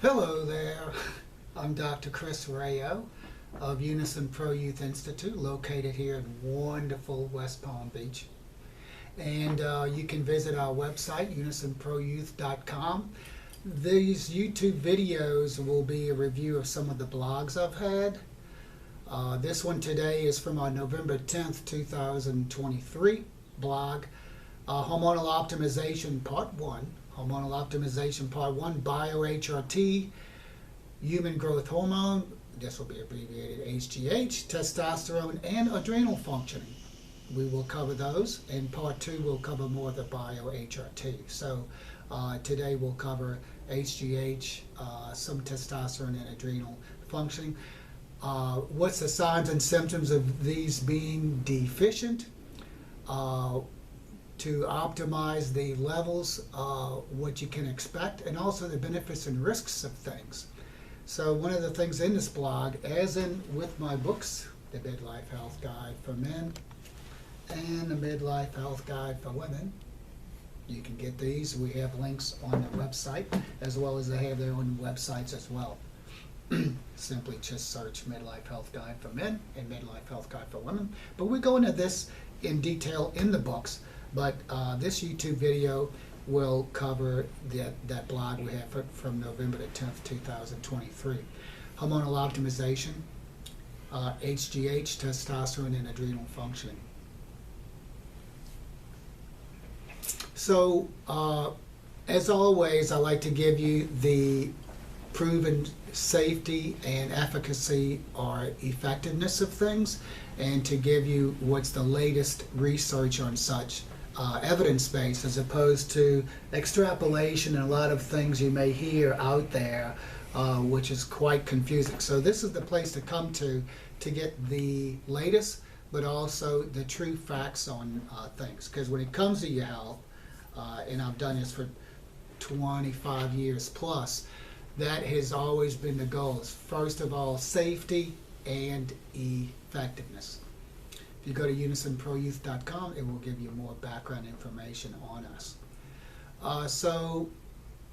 Hello there, I'm Dr. Chris Rayo of Unison Pro Youth Institute, located here in wonderful West Palm Beach. And you can visit our website, unisonprouth.com. These YouTube videos will be a review of some of the blogs I've had. This one today is from our November 10th, 2023 blog, Hormonal Optimization Part 1. Hormonal Optimization Part 1, Bio-HRT, Human Growth Hormone, this will be abbreviated HGH, testosterone, and adrenal functioning. We will cover those, and Part 2 will cover more of the Bio-HRT. So today we'll cover HGH, some testosterone, and adrenal functioning. What's the signs and symptoms of these being deficient? To optimize the levels, what you can expect, and also the benefits and risks of things. So one of the things in this blog, as in with my books, the Midlife Health Guide for Men and the Midlife Health Guide for Women, you can get these. We have links on the website, as well as they have their own websites as well. Simply just search Midlife Health Guide for Men and Midlife Health Guide for Women. But we go into this in detail in the books. But this YouTube video will cover that blog we have from November the 10th, 2023. Hormonal optimization, HGH, testosterone, and adrenal functioning. So, as always, I like to give you the proven safety and efficacy or effectiveness of things, and to give you what's the latest research on such. Evidence-based, as opposed to extrapolation and a lot of things you may hear out there, which is quite confusing. So this is the place to come to get the latest, but also the true facts on things. Because when it comes to your health, and I've done this for 25 years plus, that has always been the goal. First of all, safety and effectiveness. If you go to unisonprouth.com, it will give you more background information on us. So,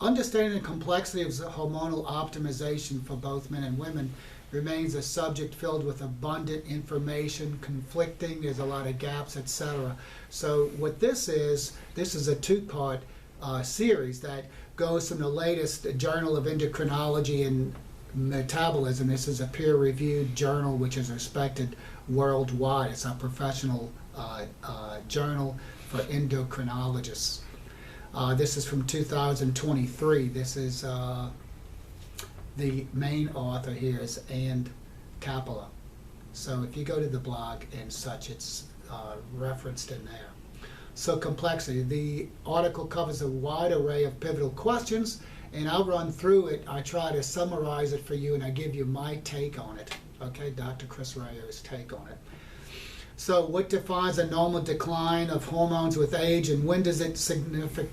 understanding the complexity of hormonal optimization for both men and women remains a subject filled with abundant information, conflicting, there's a lot of gaps, etc. So what this is a two-part series that goes from the latest Journal of Endocrinology and Metabolism. This is a peer-reviewed journal which is respected worldwide. It's a professional journal for endocrinologists. This is from 2023. This is the main author here is Ann Capella. So if you go to the blog and such, it's referenced in there. So complexity. The article covers a wide array of pivotal questions, and I'll run through it. I try to summarize it for you, and I give you my take on it. Okay, Dr. Chris Rayo's take on it. So what defines a normal decline of hormones with age, and when does it signify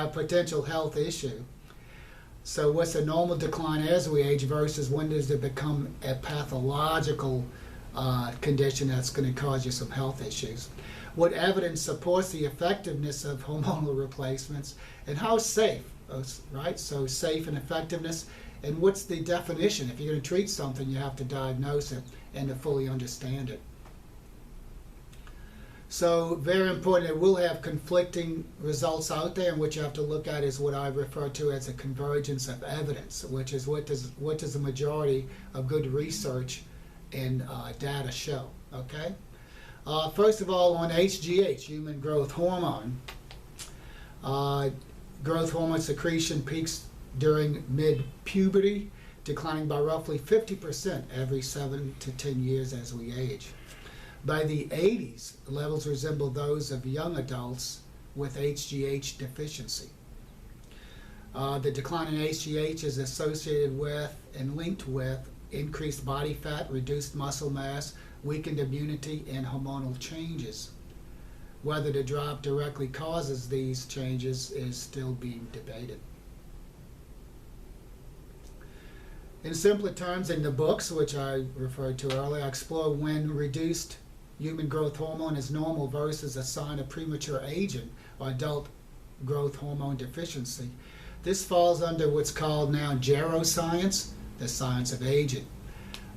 a potential health issue? So what's a normal decline as we age versus when does it become a pathological condition that's going to cause you some health issues? What evidence supports the effectiveness of hormonal replacements, and how safe, right? So safe and effectiveness, and what's the definition? If you're going to treat something, you have to diagnose it and to fully understand it. So very important, it will have conflicting results out there, and what you have to look at is what I refer to as a convergence of evidence, which is what does the majority of good research and data show, okay? First of all, on HGH, human growth hormone. Growth hormone secretion peaks during mid-puberty, declining by roughly 50% every 7 to 10 years as we age. By the 80s, levels resemble those of young adults with HGH deficiency. The decline in HGH is associated with and linked with increased body fat, reduced muscle mass, weakened immunity, and hormonal changes. Whether the drop directly causes these changes is still being debated. In simpler terms, in the books, which I referred to earlier, I explore when reduced human growth hormone is normal versus a sign of premature aging or adult growth hormone deficiency. This falls under what's called now geroscience, the science of aging.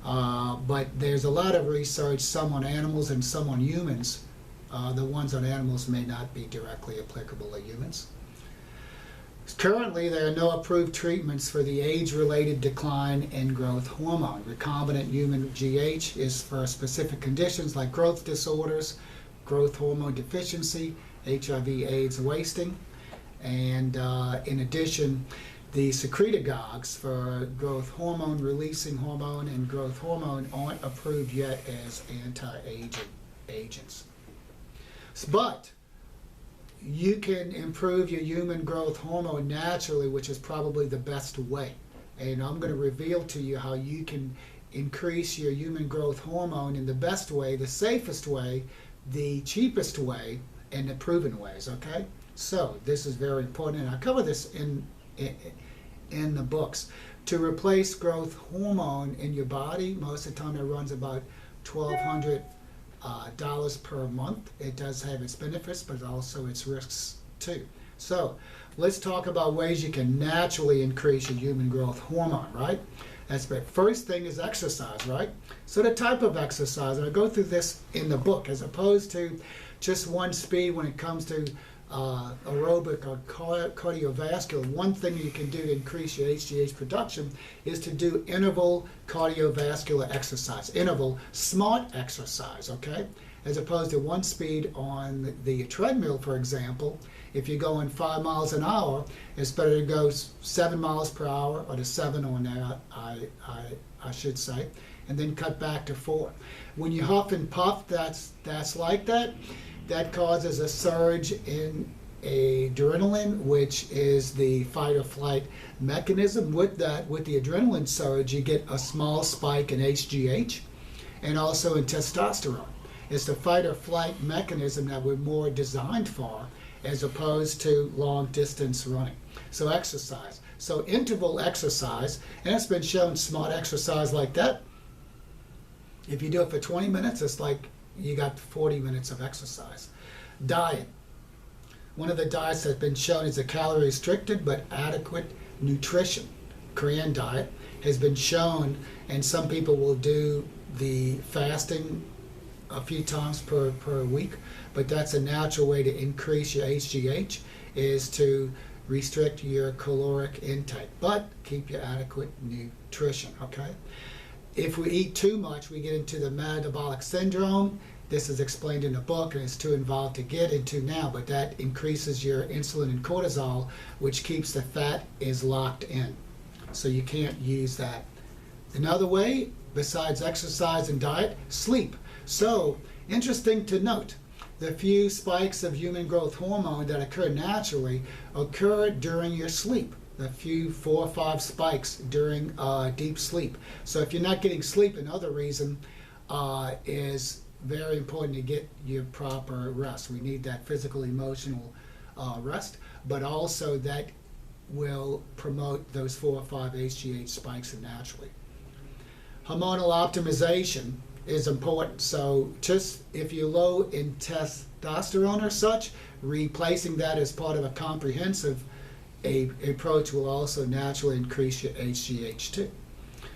But there's a lot of research, some on animals and some on humans. The ones on animals may not be directly applicable to humans. Currently, there are no approved treatments for the age-related decline in growth hormone. Recombinant human GH is for specific conditions like growth disorders, growth hormone deficiency, HIV/AIDS wasting, and in addition, the secretagogues for growth hormone, releasing hormone, and growth hormone aren't approved yet as anti-aging agents. But you can improve your human growth hormone naturally, which is probably the best way. And I'm going to reveal to you how you can increase your human growth hormone in the best way, the safest way, the cheapest way, and the proven ways, okay? So this is very important, and I cover this in the books. To replace growth hormone in your body, most of the time it runs about $1,200 per month. It does have its benefits, but also its risks too. So let's talk about ways you can naturally increase your human growth hormone, right? That's the first thing is exercise, right? So the type of exercise, and I go through this in the book, as opposed to just one speed when it comes to aerobic or cardiovascular. One thing you can do to increase your HGH production is to do interval cardiovascular exercise, interval smart exercise, okay? As opposed to one speed on the treadmill, for example. If you're going 5 miles an hour, it's better to go 7 miles per hour, or to 7 on there, I should say, and then cut back to 4. When you huff and puff, that's like that. That causes a surge in adrenaline, which is the fight or flight mechanism. With that, with the adrenaline surge, you get a small spike in HGH and also in testosterone. It's the fight or flight mechanism that we're more designed for, as opposed to long distance running. So exercise. So interval exercise, and it's been shown, smart exercise like that. If you do it for 20 minutes, it's like you got 40 minutes of exercise. Diet. One of the diets that's been shown is a calorie restricted but adequate nutrition. Korean diet has been shown, and some people will do the fasting a few times per week, but that's a natural way to increase your HGH, is to restrict your caloric intake, but keep your adequate nutrition, okay? If we eat too much, we get into the metabolic syndrome. This is explained in the book, and it's too involved to get into now, but that increases your insulin and cortisol, which keeps the fat is locked in. So you can't use that. Another way, besides exercise and diet, sleep. So, interesting to note, the few spikes of human growth hormone that occur naturally occur during your sleep. The few 4 or 5 spikes during deep sleep. So if you're not getting sleep, another reason is very important to get your proper rest. We need that physical, emotional rest, but also that will promote those 4 or 5 HGH spikes naturally. Hormonal optimization is important. So just if you're low in testosterone or such, replacing that as part of a comprehensive approach will also naturally increase your HGH too.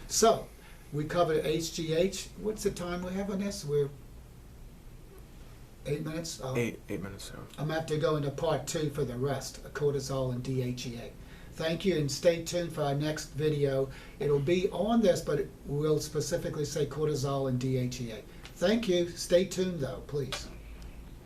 So we covered HGH. What's the time we have on this? We're 8 minutes? 8 minutes. So. I'm going to have to go into part 2 for the rest, cortisol and DHEA. Thank you, and stay tuned for our next video. It'll be on this, but it will specifically say cortisol and DHEA. Thank you. Stay tuned, though, please.